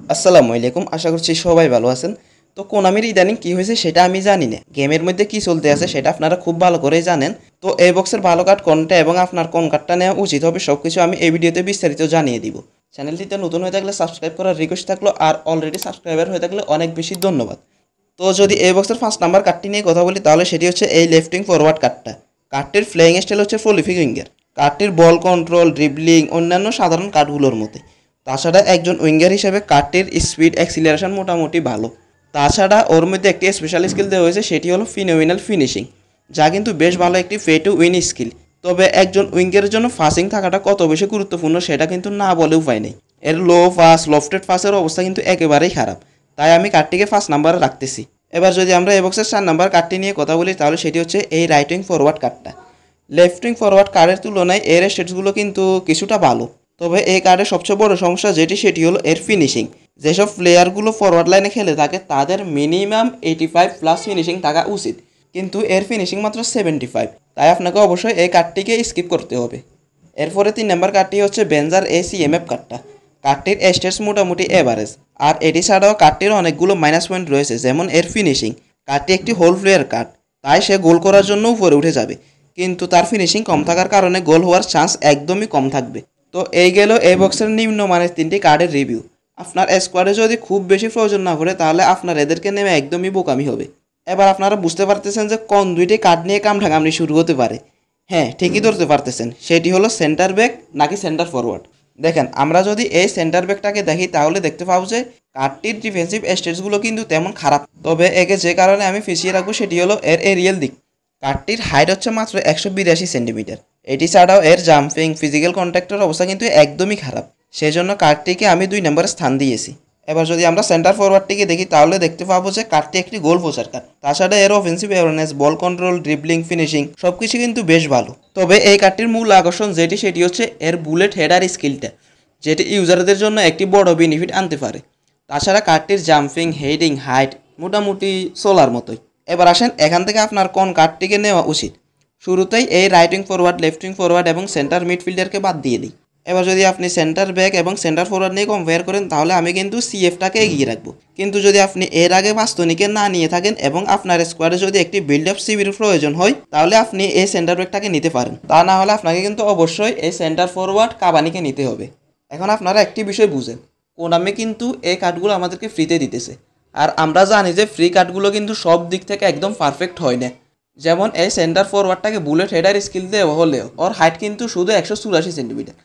আসসালামু আলাইকুম। আশা করছি সবাই ভালো আছেন। তো কোনামির ইদানিং কি হয়েছে সেটা আমি জানি না। গেমের মধ্যে কি চলতে আছে সেটা আপনারা খুব ভালো করেই জানেন। তো এই বক্সের ভালো কার্ড কোনটা এবং আপনার কোন কার্ডটা নেওয়া উচিত হবে সবকিছু আমি এই ভিডিওতে বিস্তারিত জানিয়ে দিব। চ্যানেলটিতে নতুন হয়ে থাকলে সাবস্ক্রাইব করার রিকোয়েস্ট থাকলো, আর অলরেডি সাবস্ক্রাইবার হয়ে থাকলে অনেক বেশি ধন্যবাদ। তো যদি এই বক্সের ফার্স্ট নাম্বার কার্ডটি নিয়ে কথা বলি তাহলে সেটি হচ্ছে এই লেফটিং ফরওয়ার্ড কার্ডটা। কার্ডটির প্লেয়িং স্টাইল হচ্ছে প্রলিফিক উইঙ্গার। কার্ডটির বল কন্ট্রোল, ড্রিবলিং অন্যান্য সাধারণ কার্ডগুলোর মধ্যে। তাছাড়া একজন উইঙ্গার হিসেবে কার্ডটির স্পিড অ্যাক্সিলারেশন মোটামুটি ভালো। তাছাড়া ওর মধ্যে একটি স্পেশাল স্কিল দেওয়া হয়েছে, সেটি হলো ফিনোমিনাল ফিনিশিং, যা কিন্তু বেশ ভালো একটি পে টু উইন স্কিল। তবে একজন উইঙ্গারের জন্য ফাসিং থাকাটা কত বেশি গুরুত্বপূর্ণ সেটা কিন্তু না বলে উপায় নেই। এর লো ফাস, লফটেড ফাসের অবস্থা কিন্তু একেবারেই খারাপ, তাই আমি কার্ডটিকে ফার্স্ট নাম্বারে রাখতেছি। এবার যদি আমরা এই বক্সের 4 নাম্বার কার্ডটি নিয়ে কথা বলি তাহলে সেটি হচ্ছে এই রাইট উইং ফরওয়ার্ড কার্ডটা। লেফট উইং ফরওয়ার্ড কার্ডের তুলনায় এর স্টেটসগুলো কিন্তু কিছুটা ভালো। তবে এই কার্ডের সবচেয়ে বড় সমস্যা সেটি হলো এর ফিনিশিং। যেসব প্লেয়ারগুলো ফরওয়ার্ড লাইনে খেলে থাকে তাদের মিনিমাম 85+ ফিনিশিং থাকা উচিত, কিন্তু এর ফিনিশিং মাত্র 75, তাই আপনাকে অবশ্যই এই কার্ডটিকে স্কিপ করতে হবে। এরপরে 3 নাম্বার কার্ডটি হচ্ছে বেঞ্জার ACMF কার্ডটা। কার্ডটির স্টেটস মোটামুটি এভারেজ, আর এটি ছাড়াও কার্ডটির অনেকগুলো মাইনাস পয়েন্ট রয়েছে, যেমন এর ফিনিশিং। কার্ডটি একটি হোল প্লেয়ার কার্ড, তাই সে গোল করার জন্য উপরে উঠে যাবে, কিন্তু তার ফিনিশিং কম থাকার কারণে গোল হওয়ার চান্স একদমই কম থাকবে। তো এই গেল এই বক্সের নিম্নমানের 3টি কার্ডের রিভিউ। আপনার স্কোয়াডে যদি খুব বেশি প্রয়োজন না পড়ে তাহলে আপনার এদেরকে নেমে একদমই বোকামি হবে। এবার আপনারা বুঝতে পারতেছেন যে কোন 2টি কার্ড নিয়ে কামড়াকামড়ি শুরু হতে পারে। হ্যাঁ, ঠিকই ধরতে পারতেছেন, সেটি হলো সেন্টার ব্যাক নাকি সেন্টার ফরওয়ার্ড। দেখেন, আমরা যদি এই সেন্টার ব্যাকটাকে দেখি তাহলে দেখতে পাবো যে কার্ডটির ডিফেন্সিভ স্টেটসগুলো কিন্তু তেমন খারাপ। তবে একে যে কারণে আমি ফিসিয়ে রাখবো সেটি হলো এর এরিয়াল দিক। কার্ডটির হাইট হচ্ছে মাত্র 182 সেন্টিমিটার। এটি ছাড়াও এর জাম্পিং, ফিজিক্যাল কন্ট্যাক্টের অবস্থা কিন্তু একদমই খারাপ। সেই জন্য কার্ডটিকে আমি 2 নম্বরে স্থান দিয়েছি। এবার যদি আমরা সেন্টার ফরওয়ার্ডটিকে দেখি তাহলে দেখতে পাবো যে কার্ডটি একটি গোল পোচার কার্ড। তাছাড়া এর অফেন্সিভ অ্যাওয়ারনেস, বল কন্ট্রোল, ড্রিবলিং, ফিনিশিং সবকিছু কিন্তু বেশ ভালো। তবে এই কার্ডটির মূল আকর্ষণ সেটি হচ্ছে এর বুলেট হেডার স্কিলটা, যেটি ইউজারদের জন্য একটি বড় বেনিফিট আনতে পারে। তাছাড়া কার্ডটির জাম্পিং, হেডিং, হাইট মোটামুটি সোলার মতোই। এবার আসেন এখান থেকে আপনার কোন কার্ডটিকে নেওয়া উচিত। শুরুতেই এই right wing forward, left wing forward এবং সেন্টার মিডফিল্ডারকে বাদ দিয়ে দিই। এবার যদি আপনি সেন্টার ব্যাক এবং সেন্টার ফরওয়ার্ড নিয়ে কম্পেয়ার করেন তাহলে আমি কিন্তু সিএফটাকে এগিয়ে রাখবো। কিন্তু যদি আপনি এর আগে বাস্তনিকে না নিয়ে থাকেন এবং আপনার স্কোয়াডে যদি একটি বিল্ড আপ সিবির প্রয়োজন হয় তাহলে আপনি এই সেন্টার ব্যাকটাকে নিতে পারেন। তা না হলে আপনাকে কিন্তু অবশ্যই এই সেন্টার ফরওয়ার্ড কাবানিকে নিতে হবে। এখন আপনারা একটি বিষয় বুঝেন, কোনামি কিন্তু এই কার্ডগুলো আমাদেরকে ফ্রিতে দিতেছে, আর আমরা জানি যে ফ্রি কার্ডগুলো কিন্তু সব দিক থেকে একদম পারফেক্ট হয় না। যেমন এই সেন্টার ফরওয়ার্ডটাকে বুলেট হেডার স্কিল দেওয়া হলেও ওর হাইট কিন্তু শুধু 184 সেন্টিমিটার।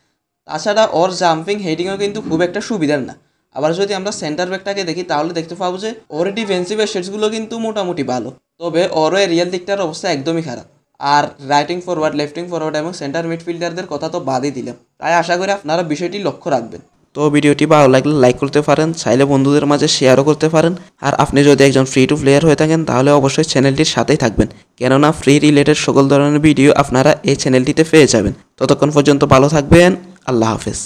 তাছাড়া ওর জাম্পিং, হেডিংও কিন্তু খুব একটা সুবিধার না। আবার যদি আমরা সেন্টার ব্যাকটাকে দেখি তাহলে দেখতে পাবো যে ওর ডিফেন্সিভ স্টেটসগুলো কিন্তু মোটামুটি ভালো, তবে ওরও এরিয়াল দিকটার অবস্থা একদমই খারাপ। আর রাইটিং ফরওয়ার্ড, লেফটিং ফরওয়ার্ড এবং সেন্টার মিডফিল্ডারদের কথা তো বাদই দিলাম। তাই আশা করি আপনারা বিষয়টি লক্ষ্য রাখবেন। তো ভিডিওটি ভালো লাগলে লাইক করতে পারেন, চাইলে বন্ধুদের মাঝে শেয়ারও করতে পারেন। আর আপনি যদি একজন ফ্রি টু প্লেয়ার হয়ে থাকেন তাহলে অবশ্যই চ্যানেলটির সাথেই থাকবেন, কেননা ফ্রি রিলেটেড সকল ধরনের ভিডিও আপনারা এই চ্যানেলটিতে পেয়ে যাবেন। ততক্ষণ পর্যন্ত ভালো থাকবেন। আল্লাহ হাফেজ।